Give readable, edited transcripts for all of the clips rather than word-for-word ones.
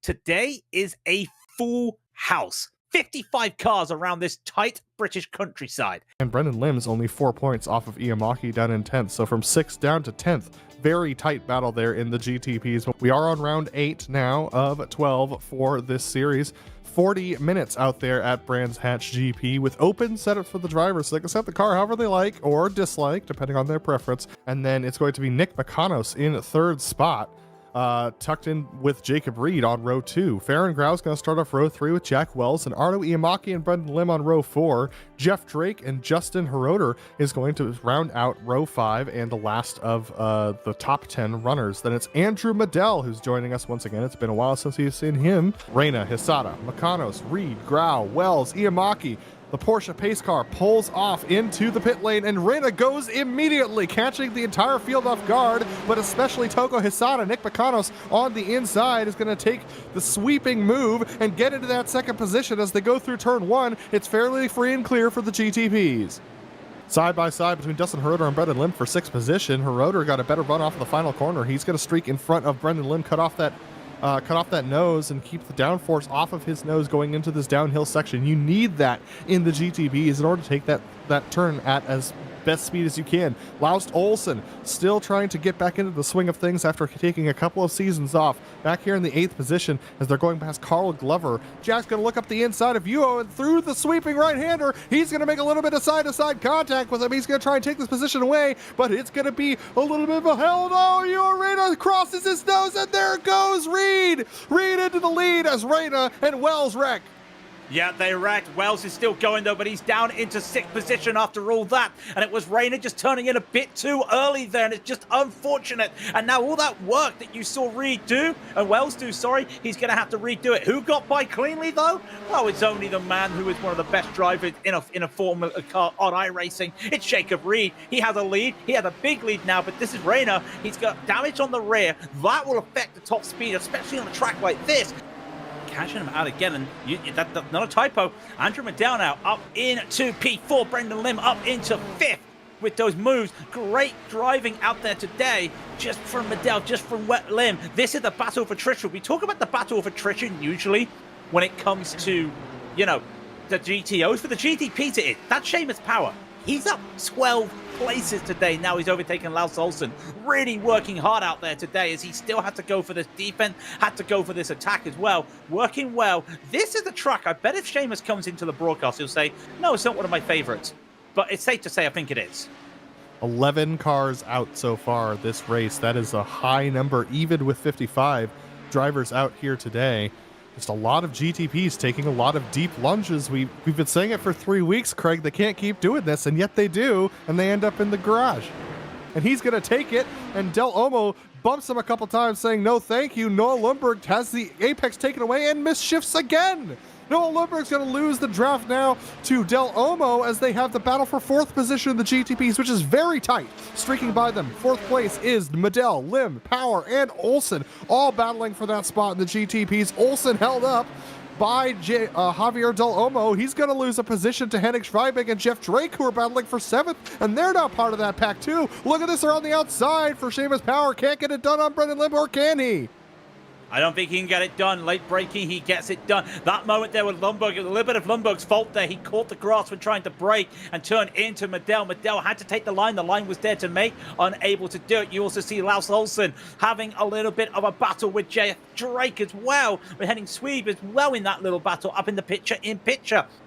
Today is a full house. 55 cars around this tight British countryside. And Brendan Lim's only 4 points off of Iamaki down in 10th, so from 6th down to 10th. Very tight battle there in the GTPs. We are on round 8 now of 12 for this series. 40 minutes out there at Brands Hatch GP with open setups for the drivers, so they can set the car however they like or dislike, depending on their preference. And then it's going to be Nick Makanos in 3rd spot. Tucked in with Jacob Reed on row 2. Farron Grau's going to start off row 3 with Jack Wells, and Arno Iamaki and Brendan Lim on row 4. Jeff Drake and Justin Heroder is going to round out row 5 and the last of the top 10 runners. Then it's Andrew Medell who's joining us once again. It's been a while since we've seen him. Reina, Hisada, Makanos, Reed, Grau, Wells, Iamaki. The Porsche pace car pulls off into the pit lane, and Reina goes immediately, catching the entire field off guard, but especially Toko Hisada. Nick Makanos on the inside is going to take the sweeping move and get into that second position as they go through turn 1. It's fairly free and clear for the GTPs. Side by side between Dustin Heroder and Brendan Lim for 6th position. Heroder got a better run off of the final corner. He's going to streak in front of Brendan Lim, cut off that nose and keep the downforce off of his nose going into this downhill section. You need that in the GTBs in order to take that turn at as best speed as you can. Laust Olsen still trying to get back into the swing of things after taking a couple of seasons off. Back here in the 8th position as they're going past Carl Glover. Jack's going to look up the inside of Yuo, and through the sweeping right-hander, he's going to make a little bit of side-to-side contact with him. He's going to try and take this position away, but it's going to be a little bit of a hell no. Yuo Reina crosses his nose, and there goes Reed. Reed into the lead as Reina and Wells wreck. Yeah, they wrecked. Wells is still going, though, but he's down into 6th position after all that. And it was Reina just turning in a bit too early there, and it's just unfortunate. And now all that work that you saw Reed do, and Wells do, sorry, he's going to have to redo it. Who got by cleanly, though? Well, it's only the man who is one of the best drivers in a Formula car on iRacing. It's Jacob Reed. He has a lead. He has a big lead now, but this is Reina. He's got damage on the rear. That will affect the top speed, especially on a track like this. Catching him out again, and that's not a typo. Andrew Medell now up into P4. Brendan Lim up into 5th with those moves. Great driving out there today, just from Medell, just from Lim. This is the battle of attrition. We talk about the battle of attrition usually when it comes to, you know, the GTOs. For the GTPs, it is. That's Seamus Power. He's up 12 places today. Now he's overtaken Laus Olsen. Really working hard out there today as he still had to go for this defense, had to go for this attack as well. Working well. This is the track. I bet if Seamus comes into the broadcast, he'll say, no, it's not one of my favorites. But it's safe to say I think it is. 11 cars out so far this race. That is a high number, even with 55 drivers out here today. Just a lot of GTPs taking a lot of deep lunges. We've been saying it for 3 weeks, Craig. They can't keep doing this, and yet they do, and they end up in the garage. And he's going to take it, and Del Omo bumps him a couple times, saying no thank you. Noah Lundberg has the apex taken away and misshifts again. Noah Lundberg's going to lose the draft now to Del Omo as they have the battle for 4th position in the GTPs, which is very tight. Streaking by them, 4th place is Medell, Lim, Power, and Olsen, all battling for that spot in the GTPs. Olsen held up by Javier Del Omo. He's going to lose a position to Henrik Schreibig and Jeff Drake, who are battling for 7th, and they're now part of that pack too. Look at this, they're on the outside for Seamus Power. Can't get it done on Brendan Lim, or can he? I don't think he can get it done. Late braking, he gets it done. That moment there with Lundberg, a little bit of Lundberg's fault there. He caught the grass when trying to brake and turn into Medell. Medell had to take the line. The line was there to make, unable to do it. You also see Laus Olsen having a little bit of a battle with Jeff Drake as well. We're heading Swede as well in that little battle up in the picture,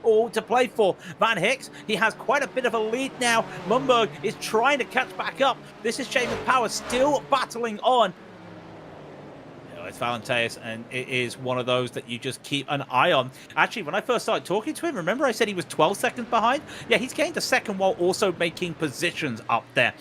all to play for. Van Hicks, he has quite a bit of a lead now. Lundberg is trying to catch back up. This is Seamus Power still battling on. It's Valenteus, and it is one of those that you just keep an eye on. Actually, when I first started talking to him, remember I said he was 12 seconds behind? Yeah, he's gained a second while also making positions up there.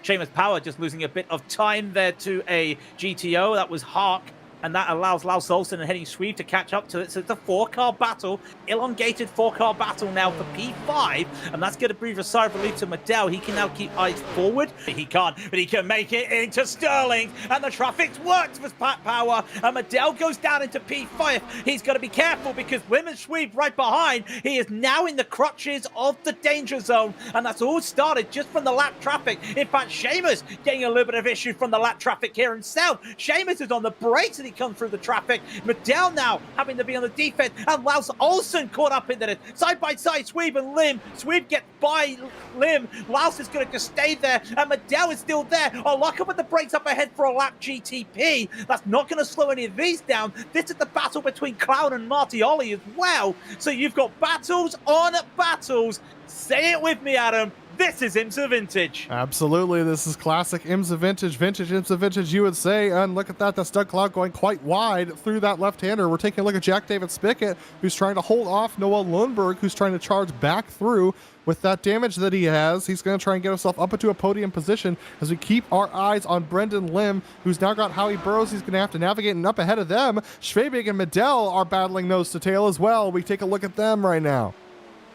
Seamus Power just losing a bit of time there to a GTO. That was Hark. And that allows Laus Olsen and Heading Swede to catch up to it. So it's a 4-car battle, elongated 4-car battle now for P5. And that's going to breathe a sigh of relief to Medell. He can now keep eyes forward. He can't, but he can make it into Sterling. And the traffic's worked for Pat Power. And Medell goes down into P5. He's got to be careful because Women's Sweep right behind. He is now in the crutches of the danger zone. And that's all started just from the lap traffic. In fact, Seamus getting a little bit of issue from the lap traffic here himself. Seamus is on the brakes and he come through the traffic. Medell now having to be on the defense, and Laus Olsen caught up into it. Side by side, Sweeb and Lim. Sweeb gets by Lim. Laus is going to just stay there, and Medell is still there. Oh, lock up with the brakes up ahead for a lap GTP. That's not going to slow any of these down. This is the battle between Clown and Martioli as well. So you've got battles on battles. Say it with me, Adam. This is IMSA Vintage. Absolutely, this is classic IMSA Vintage, IMSA Vintage, you would say. And look at that, that's Doug Cloud going quite wide through that left-hander. We're taking a look at Jack David Spickett, who's trying to hold off Noah Lundberg, who's trying to charge back through. With that damage that he has, he's going to try and get himself up into a podium position as we keep our eyes on Brendan Lim, who's now got Howie Burrows. He's going to have to navigate, and up ahead of them, Schwebig and Medell are battling nose to tail as well. We take a look at them right now.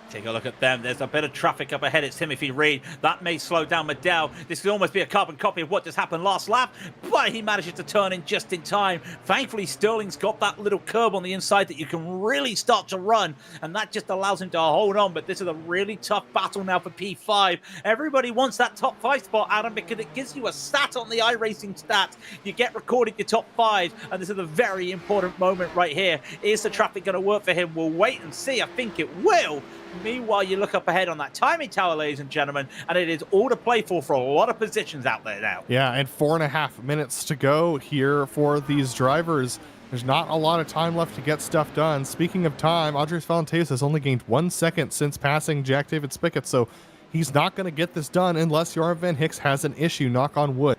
Take a look at them. There's a bit of traffic up ahead. It's Timothy Reed. That may slow down Medell. This could almost be a carbon copy of what just happened last lap, but he manages to turn in just in time. Thankfully, Sterling's got that little curb on the inside that you can really start to run, and that just allows him to hold on. But this is a really tough battle now for P5. Everybody wants that top 5 spot, Adam, because it gives you a stat on the iRacing stats. You get recorded your top 5, and this is a very important moment right here. Is the traffic going to work for him? We'll wait and see. I think it will. Meanwhile, you look up ahead on that timing tower, ladies and gentlemen, and it is all to play for a lot of positions out there now. Yeah, and 4.5 minutes to go here for these drivers. There's not a lot of time left to get stuff done. Speaking of time, Andres Valenteus has only gained 1 second since passing Jack David Spickett, so he's not going to get this done unless Joran Van Hicks has an issue, knock on wood.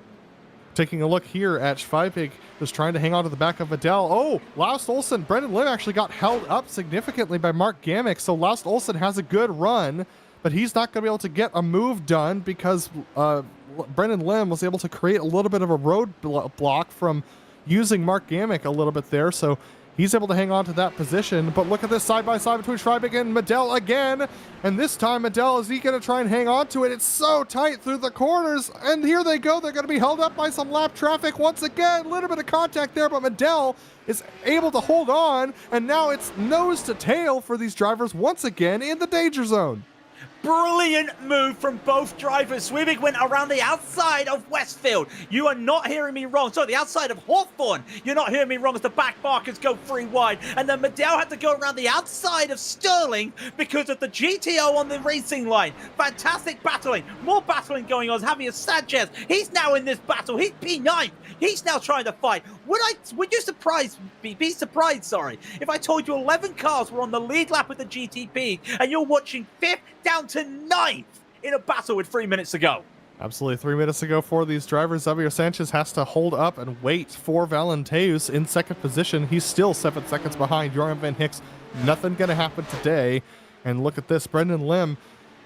Taking a look here at Schweibig, just trying to hang on to the back of Medell. Oh, Laust Olsen, Brendan Lim actually got held up significantly by Mark Gamick, so Laust Olsen has a good run, but he's not going to be able to get a move done because Brendan Lim was able to create a little bit of a road block from using Mark Gamick a little bit there, so he's able to hang on to that position. But look at this side-by-side between Schweibig and Medell again. And this time, Medell, is he going to try and hang on to it? It's so tight through the corners. And here they go. They're going to be held up by some lap traffic once again. A little bit of contact there, but Medell is able to hold on. And now it's nose to tail for these drivers once again in the danger zone. Brilliant move from both drivers. Sweebig went around the outside of Westfield. You are not hearing me wrong. Sorry, the outside of Hawthorne. You're not hearing me wrong as the back markers go 3 wide. And then Medell had to go around the outside of Sterling because of the GTO on the racing line. Fantastic battling. More battling going on. Javier Sanchez, he's now in this battle. He's P9. He's now trying to fight. Would you be surprised, sorry, if I told you 11 cars were on the lead lap with the GTP and you're watching 5th down to 9th in a battle with 3 minutes to go? Absolutely, 3 minutes to go for these drivers. Javier Sanchez has to hold up and wait for Valenteus in second position. He's still 7 seconds behind Joran Van Hicks. Nothing going to happen today. And look at this, Brendan Lim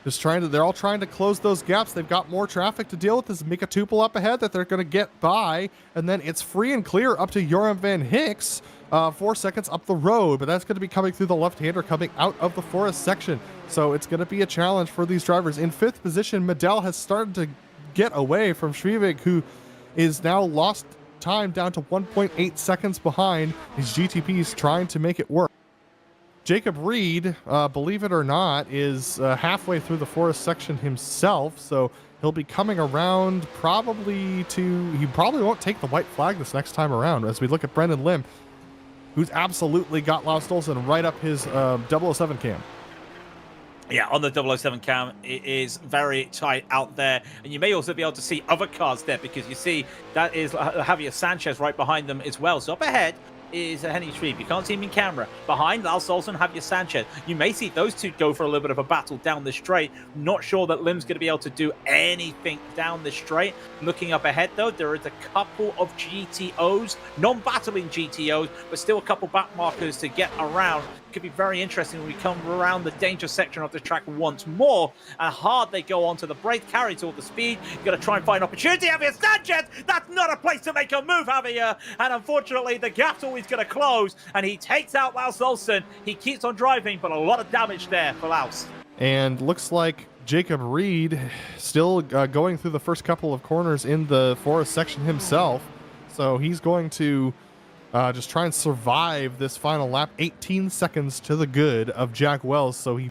just they're all trying to close those gaps. They've got more traffic to deal with. There's Mika Tupel up ahead that they're going to get by. And then it's free and clear up to Joran Van Hicks, 4 seconds up the road. But that's going to be coming through the left-hander coming out of the forest section. So it's going to be a challenge for these drivers. In 5th position, Medell has started to get away from Schwebig, who is now lost time down to 1.8 seconds behind. His GTPs trying to make it work. Jacob Reed, believe it or not, is halfway through the forest section himself, so he'll be coming around he probably won't take the white flag this next time around as we look at Brendan Lim, who's absolutely got Laust Olsen right up his 007 cam. Yeah, on the 007 cam, it is very tight out there. And you may also be able to see other cars there because you see that is Javier Sanchez right behind them as well. So up ahead is Henry Shreve. You can't see him in camera. Behind Laus Olsen, Javier Sanchez. You may see those two go for a little bit of a battle down the straight. Not sure that Lim's going to be able to do anything down the straight. Looking up ahead, though, there is a couple of GTOs, non-battling GTOs, but still a couple back markers to get around. Could be very interesting when we come around the danger section of the track once more. And hard they go onto the brake, carries all the speed. You've got to try and find opportunity. Javier Sanchez, that's not a place to make a move, Javier. And unfortunately, the gap's always going to close. And he takes out Laus Olsen. He keeps on driving, but a lot of damage there for Laus. And looks like Jacob Reed still going through the first couple of corners in the forest section himself. So he's going to just try and survive this final lap. 18 seconds to the good of Jack Wells. So he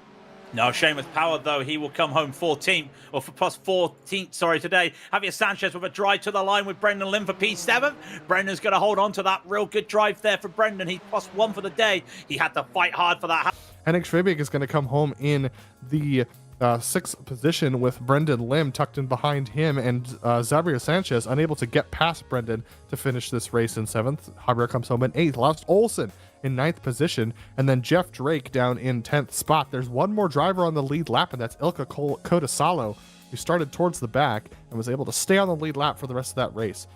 No, Seamus Power, though, he will come home 14th, or for plus 14th, sorry, today. Javier Sanchez with a drive to the line with Brendan Lim for P7. Brendan's going to hold on to that real good drive there for Brendan. He's +1 for the day. He had to fight hard for that. Henrik Schwebig is going to come home in the 6th position with Brendan Lim tucked in behind him, and Xavier Sanchez unable to get past Brendan to finish this race in 7th. Javier comes home in 8th. Lars Olsen in 9th position, and then Jeff Drake down in 10th spot. There's one more driver on the lead lap, and that's Ilka Kodasalo, who started towards the back and was able to stay on the lead lap for the rest of that race.